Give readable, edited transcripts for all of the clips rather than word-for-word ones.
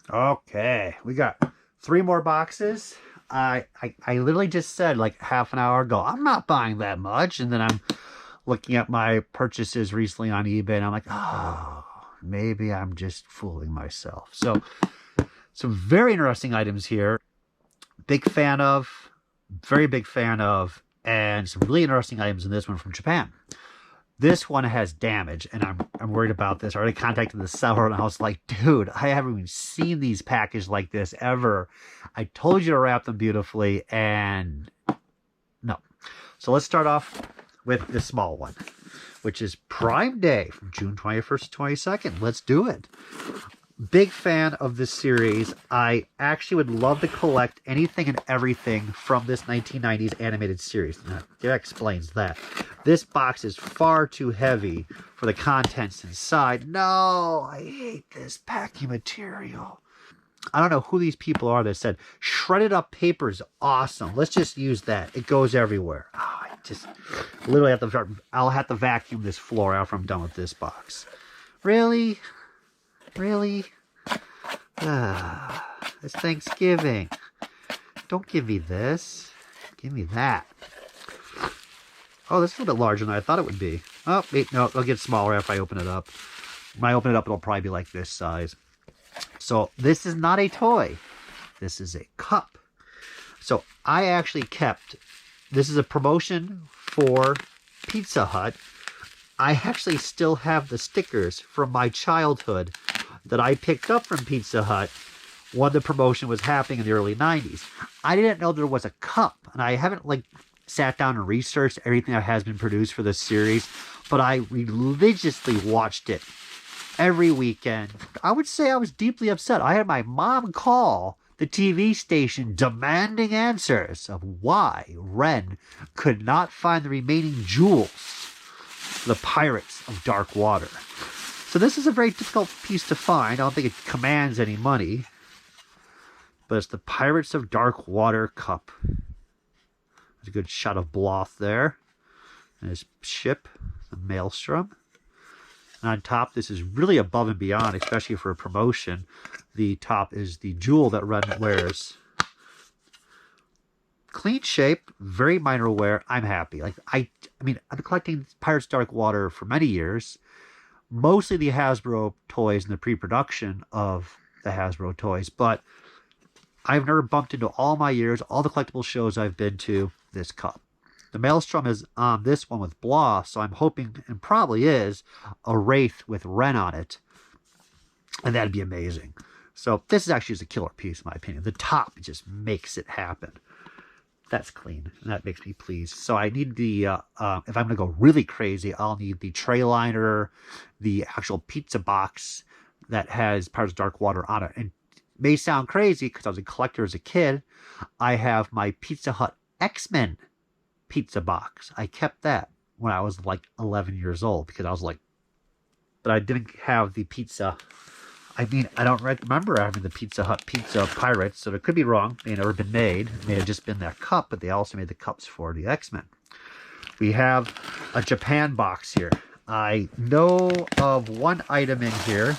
Okay, we got 3 more boxes. I literally just said like half an hour ago, I'm not buying that much. And then I'm looking at my purchases recently on eBay and I'm like, oh, maybe I'm just fooling myself. So some very interesting items here. Big fan of, very big fan of, and some really interesting items in this one from Japan. This one has damage, and I'm worried about this. I already contacted the seller, and I was like, dude, I haven't even seen these packaged like this ever. I told you to wrap them beautifully, and no. So let's start off with the small one, which is Prime Day from June 21st to 22nd. Let's do it. Big fan of this series. I actually would love to collect anything and everything from this 1990s animated series. Now, that explains that. This box is far too heavy for the contents inside. No, I hate this packing material. I don't know who these people are that said shredded up paper is awesome. Let's just use that. It goes everywhere. Oh, I just literally I'll have to vacuum this floor after I'm done with this box. Really? Really? It's Thanksgiving. Don't give me this. Give me that. Oh, this is a little bit larger than I thought it would be. Oh, wait, no, it'll get smaller if I open it up. When I open it up, it'll probably be like this size. So this is not a toy. This is a cup. So I actually kept, this is a promotion for Pizza Hut. I actually still have the stickers from my childhood that I picked up from Pizza Hut when the promotion was happening in the early 90s. I didn't know there was a cup, and I haven't like sat down and researched everything that has been produced for this series, but I religiously watched it every weekend. I would say I was deeply upset. I had my mom call the TV station demanding answers of why Ren could not find the remaining jewels, the Pirates of Dark Water. So this is a very difficult piece to find. I don't think it commands any money. But it's the Pirates of Dark Water Cup. There's a good shot of Bloth there. And his ship, the Maelstrom. And on top, this is really above and beyond, especially for a promotion. The top is the jewel that Ren wears. Clean shape, very minor wear. I'm happy. I mean, I've been collecting Pirates of Dark Water for many years. Mostly the Hasbro toys and the pre-production of the Hasbro toys, but I've never bumped into all my years, all the collectible shows I've been to, this cup. The Maelstrom is on this one with Blah, so I'm hoping, and probably is, a Wraith with Ren on it. And that'd be amazing. So this is actually just a killer piece, in my opinion. The top just makes it happen. That's clean, and that makes me pleased. So I need the, if I'm going to go really crazy, I'll need the tray liner, the actual pizza box that has Pirates of Dark Water on it. And it may sound crazy because I was a collector as a kid. I have my Pizza Hut X-Men pizza box. I kept that when I was like 11 years old because I was like, but I didn't have the pizza. I mean, I don't remember having the Pizza Hut Pizza Pirates, so it could be wrong. They never been made. It may have just been that cup, but they also made the cups for the X-Men. We have a Japan box here. I know of one item in here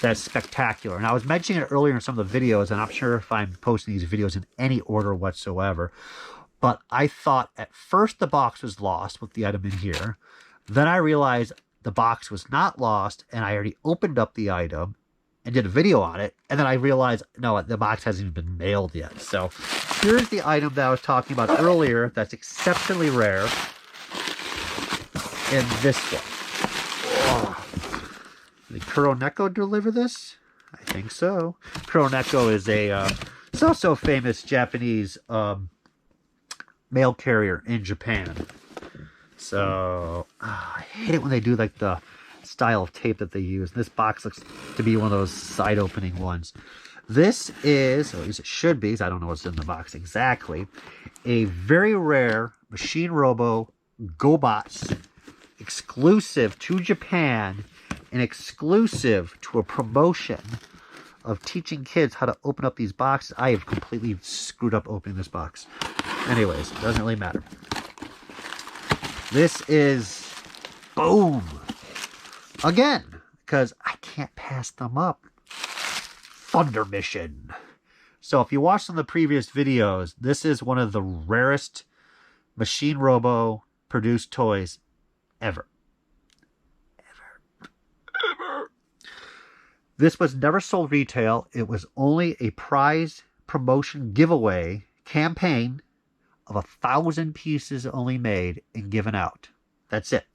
that's spectacular. And I was mentioning it earlier in some of the videos, and I'm sure if I'm posting these videos in any order whatsoever. But I thought at first the box was lost with the item in here. Then I realized the box was not lost, and I already opened up the item and did a video on it, and then I realized, no, the box hasn't even been mailed yet. So here's the item that I was talking about earlier that's exceptionally rare in this one. Oh. Did Kuroneko deliver this? I think so. Kuroneko is a so-famous Japanese mail carrier in Japan. So I hate it when they do like the style of tape that they use. This box looks to be one of those side opening ones. This is, or at least it should be, because I don't know what's in the box exactly, a very rare Machine Robo GoBots exclusive to Japan and exclusive to a promotion of teaching kids how to open up these boxes. I have completely screwed up opening this box. Anyways, doesn't really matter. This is, boom, again, because I can't pass them up. Thunder Mission. So if you watched some of the previous videos, this is one of the rarest Machine Robo produced toys ever. Ever. This was never sold retail. It was only a prize promotion giveaway campaign of 1,000 pieces only made and given out. That's it.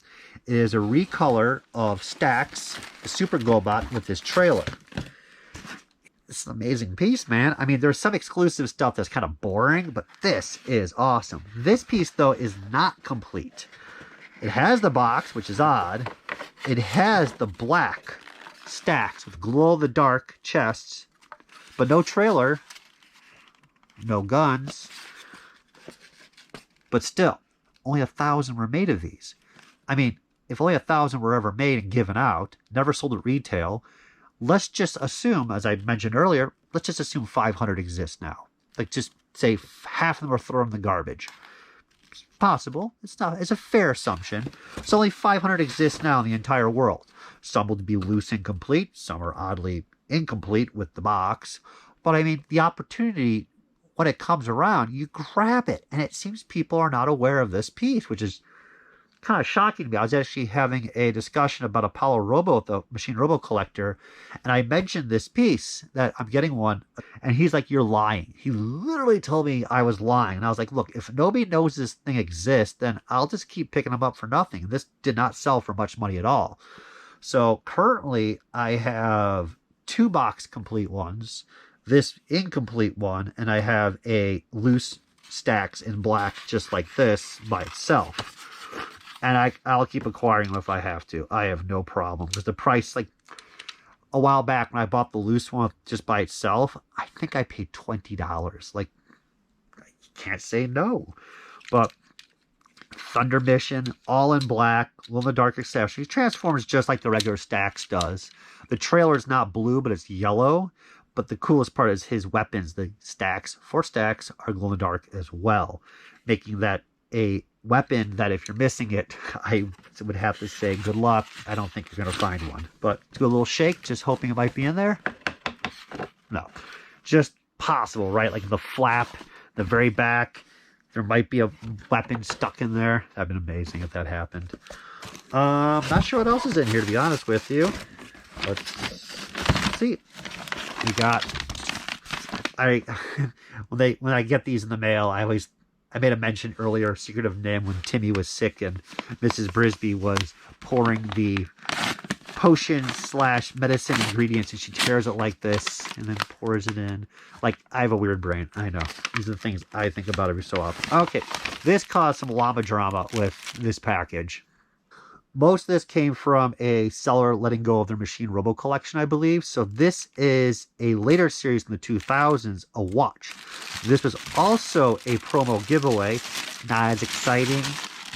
It is a recolor of Stax, the Super Gobot, with this trailer. It's an amazing piece, man. I mean, there's some exclusive stuff that's kind of boring, but this is awesome. This piece, though, is not complete. It has the box, which is odd. It has the black Stax with glow-in-the-dark chests, but no trailer, no guns. But still, only 1,000 were made of these. I mean, if only 1,000 were ever made and given out, never sold at retail, let's just assume, as I mentioned earlier, let's just assume 500 exist now. Like, just say half of them are thrown in the garbage. It's possible. It's not. It's a fair assumption. So only 500 exist now in the entire world. Some will be loose and complete. Some are oddly incomplete with the box. But I mean, the opportunity, when it comes around, you grab it. And it seems people are not aware of this piece, which is kind of shocking to me. I was actually having a discussion about Apollo Robo, the Machine Robo collector, and I mentioned this piece that I'm getting one, and he's like, "You're lying." He literally told me I was lying, and I was like, "Look, if nobody knows this thing exists, then I'll just keep picking them up for nothing." This did not sell for much money at all. So currently, I have 2 box complete ones, this incomplete one, and I have a loose Stax in black just like this by itself. And I'll keep acquiring them if I have to. I have no problem. Because the price, like, a while back when I bought the loose one just by itself, I think I paid $20. Like, you can't say no. But Thunder Mission, all in black, glow-in-the-dark accessories. Transforms just like the regular Stax does. The trailer is not blue, but it's yellow. But the coolest part is his weapons. The Stax, 4 Stax, are glow-in-the-dark as well. Making that a weapon that if you're missing it, I would have to say good luck. I don't think you're going to find one. But do a little shake, just hoping it might be in there. No. Just possible, right? Like the flap, the very back, there might be a weapon stuck in there. That'd been amazing if that happened. Not sure what else is in here, to be honest with you. Let's see. We got... when I get these in the mail, I made a mention earlier, Secret of Nim, when Timmy was sick and Mrs. Brisby was pouring the potion/medicine ingredients, and she tears it like this and then pours it in. Like, I have a weird brain. I know. These are the things I think about every so often. Okay, this caused some llama drama with this package. Most of this came from a seller letting go of their Machine Robo collection, I believe. So this is a later series in the 2000s, a watch. This was also a promo giveaway. Not as exciting,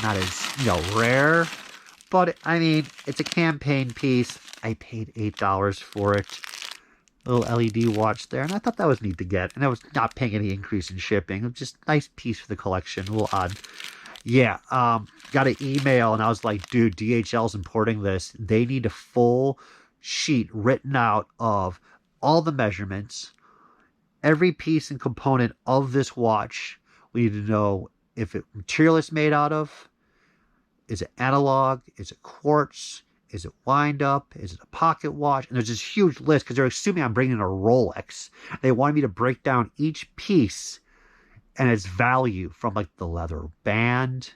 not as, rare. But, I mean, it's a campaign piece. I paid $8 for it. Little LED watch there. And I thought that was neat to get. And I was not paying any increase in shipping. It was just a nice piece for the collection. A little odd. Yeah, got an email, and I was like, dude, DHL's importing this. They need a full sheet written out of all the measurements, every piece and component of this watch. We need to know if it material it's made out of. Is it analog? Is it quartz? Is it wind up? Is it a pocket watch? And there's this huge list because they're assuming I'm bringing a Rolex. They wanted me to break down each piece and its value from like the leather band.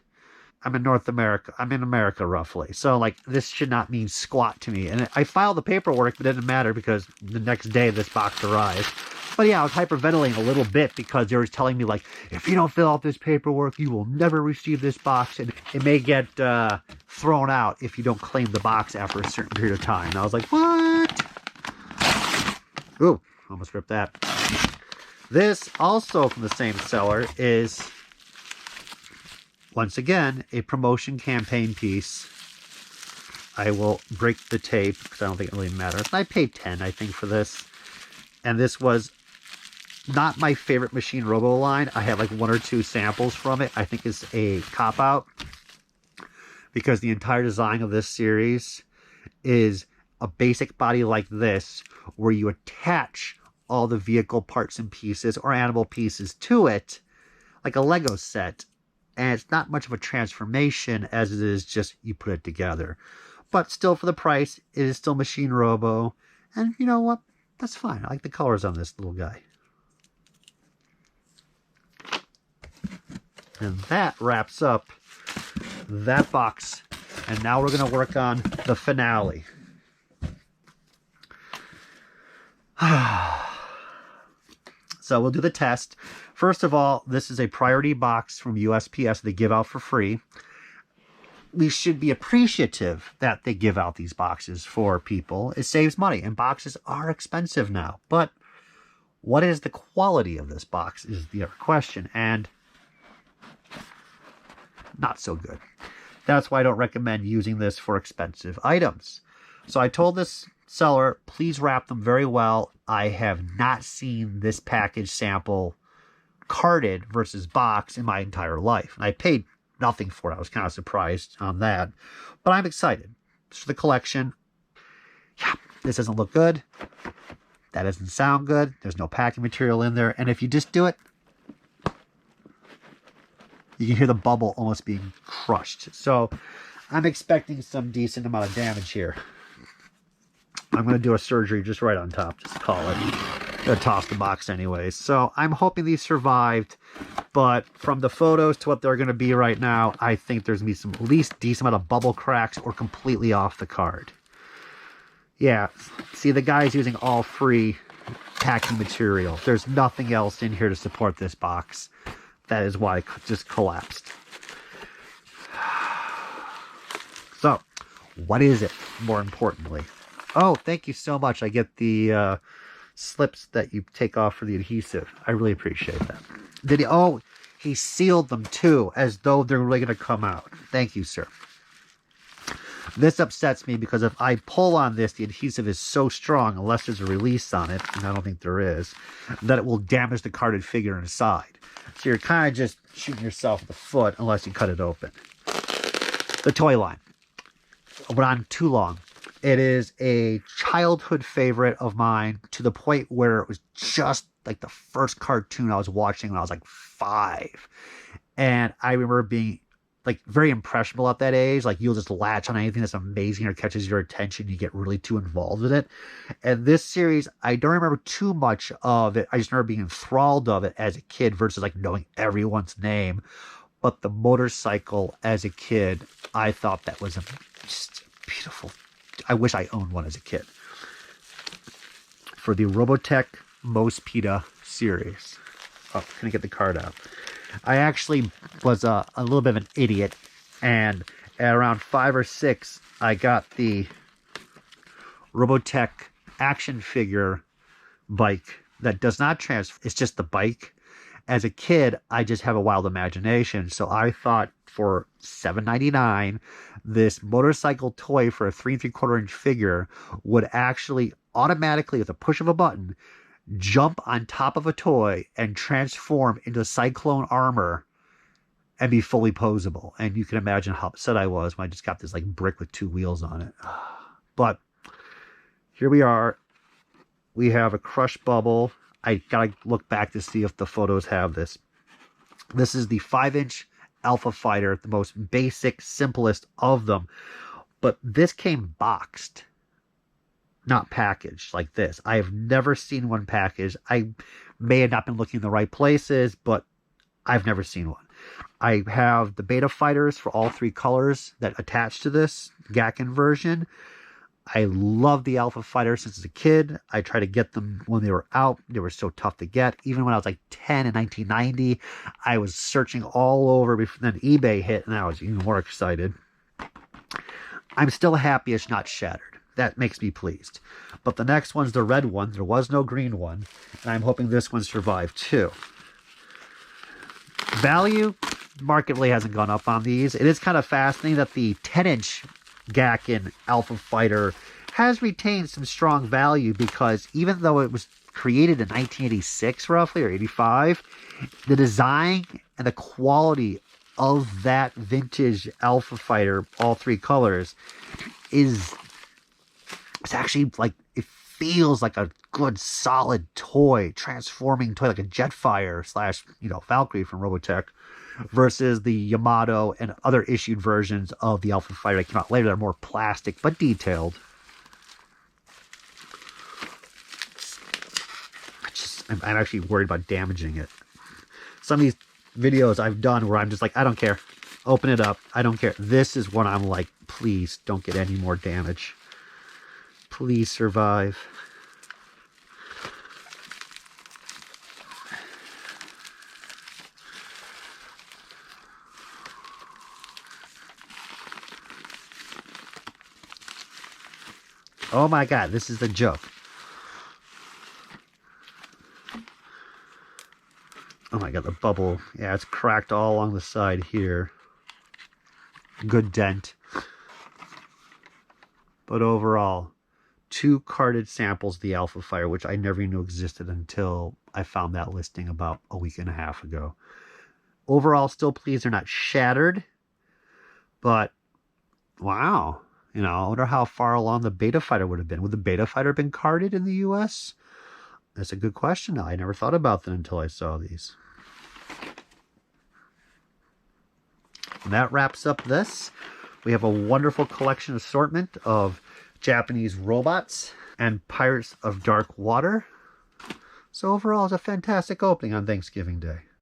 I'm in North America. I'm in America roughly. So like this should not mean squat to me. And I filed the paperwork, but it didn't matter because the next day this box arrived. But yeah, I was hyperventilating a little bit because they were telling me like, if you don't fill out this paperwork, you will never receive this box. And it may get thrown out if you don't claim the box after a certain period of time. And I was like, what? Ooh, almost ripped that. This, also from the same seller, is, once again, a promotion campaign piece. I will break the tape because I don't think it really matters. I paid $10, I think, for this. And this was not my favorite Machine Robo line. I have like 1 or 2 samples from it. I think it's a cop-out because the entire design of this series is a basic body like this where you attach all the vehicle parts and pieces or animal pieces to it, like a Lego set. And it's not much of a transformation as it is just you put it together. But still, for the price, it is still Machine Robo. And you know what? That's fine. I like the colors on this little guy. And that wraps up that box. And now we're going to work on the finale. So we'll do the test. First of all, this is a priority box from USPS they give out for free. We should be appreciative that they give out these boxes for people. It saves money, and boxes are expensive now. But what is the quality of this box is the other question, and not so good. That's why I don't recommend using this for expensive items. So I told this seller, please wrap them very well. I have not seen this package sample carded versus box in my entire life. And I paid nothing for it. I was kind of surprised on that. But I'm excited. It's for the collection. Yeah, this doesn't look good. That doesn't sound good. There's no packing material in there. And if you just do it, you can hear the bubble almost being crushed. So I'm expecting some decent amount of damage here. I'm going to do a surgery just right on top. Just call it. I'm going to toss the box anyways. So I'm hoping these survived. But from the photos to what they're going to be right now, I think there's going to be some at least decent amount of bubble cracks or completely off the card. Yeah. See, the guy's using all free packing material. There's nothing else in here to support this box. That is why it just collapsed. So, what is it, more importantly? Oh, thank you so much. I get the slips that you take off for the adhesive. I really appreciate that. Did he? Oh, he sealed them too, as though they're really going to come out. Thank you, sir. This upsets me because if I pull on this, the adhesive is so strong, unless there's a release on it, and I don't think there is, that it will damage the carded figure inside. So you're kind of just shooting yourself in the foot unless you cut it open. The toy line. Went on too long. It is a childhood favorite of mine to the point where it was just like the first cartoon I was watching when I was like 5. And I remember being like very impressionable at that age. Like you'll just latch on anything that's amazing or catches your attention. You get really too involved in it. And this series, I don't remember too much of it. I just remember being enthralled of it as a kid versus like knowing everyone's name. But the motorcycle as a kid, I thought that was just beautiful. I wish I owned one as a kid. For the Robotech Mospeada series. Oh, can I get the card out? I actually was a little bit of an idiot, and at around 5 or 6, I got the Robotech action figure bike that does not transfer. It's just the bike. As a kid, I just have a wild imagination, so I thought for $7.99, this motorcycle toy for a 3 3/4 inch figure would actually automatically, with a push of a button, jump on top of a toy and transform into cyclone armor and be fully posable. And you can imagine how upset I was when I just got this like brick with 2 wheels on it. But here we are. We have a crushed bubble. I gotta look back to see if the photos have this. This is the 5-inch Alpha Fighter, the most basic, simplest of them. But this came boxed, not packaged like this. I have never seen one packaged. I may have not been looking in the right places, but I've never seen one. I have the beta fighters for all 3 colors that attach to this Gakken version. I love the Alpha Fighter since as a kid. I tried to get them when they were out. They were so tough to get. Even when I was like 10 in 1990, I was searching all over before then eBay hit, and I was even more excited. I'm still happy it's not shattered. That makes me pleased. But the next one's the red one. There was no green one, and I'm hoping this one survived too. Value, markedly hasn't gone up on these. It is kind of fascinating that the 10-inch Gakken Alpha Fighter has retained some strong value, because even though it was created in 1986 roughly, or 85, the design and the quality of that vintage Alpha Fighter, all 3 colors, it's actually like, it feels like a good solid toy, transforming toy, like a Jetfire slash, Valkyrie from Robotech, versus the Yamato and other issued versions of the Alpha Fighter that came out later that are more plastic but detailed. I'm actually worried about damaging it. Some of these videos I've done where I'm just like, I don't care. Open it up. I don't care. This is when I'm like, please don't get any more damage. Please survive. Oh my God, this is a joke. Oh my God, the bubble. Yeah, it's cracked all along the side here. Good dent. But overall, 2 carded samples of the Alpha Fire, which I never knew existed until I found that listing about a week and a half ago. Overall, still pleased they're not shattered. But, wow. I wonder how far along the Beta Fighter would have been. Would the Beta Fighter have been carded in the US? That's a good question. I never thought about that until I saw these. And that wraps up this. We have a wonderful collection assortment of Japanese robots and Pirates of Dark Water. So overall, it's a fantastic opening on Thanksgiving Day.